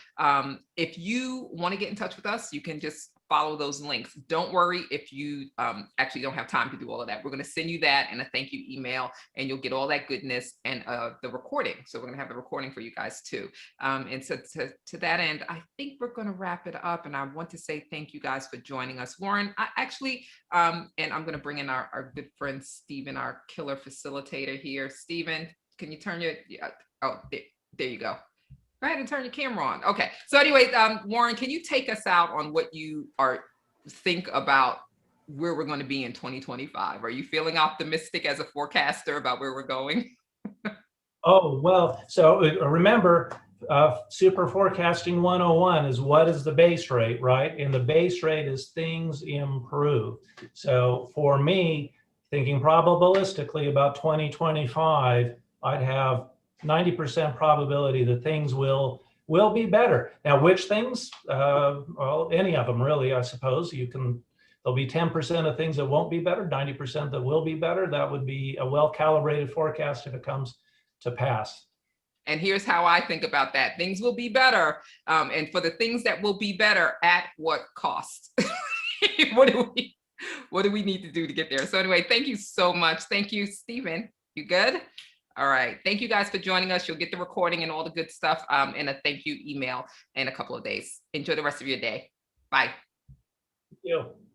If you want to get in touch with us, you can just follow those links. Don't worry if you actually don't have time to do all of that. We're going to send you that in a thank you email, and you'll get all that goodness and the recording. So we're going to have the recording for you guys too. And so to that end, I think we're going to wrap it up. And I want to say thank you guys for joining us. Warren, I actually, and I'm going to bring in our good friend, Stephen, our killer facilitator here. Stephen, can you turn your, oh, there you go. Go ahead and turn your camera on. Okay. So anyway, Warren, can you take us out on what you think about where we're going to be in 2025? Are you feeling optimistic as a forecaster about where we're going? Oh, well, so remember, Super Forecasting 101 is, what is the base rate, right? And the base rate is things improve. So for me, thinking probabilistically about 2025, I'd have 90% probability that things will be better. Now, which things? Well, any of them really, I suppose. There'll be 10% of things that won't be better, 90% that will be better. That would be a well-calibrated forecast if it comes to pass. And here's how I think about that. Things will be better. And for the things that will be better, at what cost? What do we need to do to get there? So anyway, thank you so much. Thank you, Stephen. You good? All right. Thank you guys for joining us. You'll get the recording and all the good stuff and a thank you email in a couple of days. Enjoy the rest of your day. Bye. Thank you.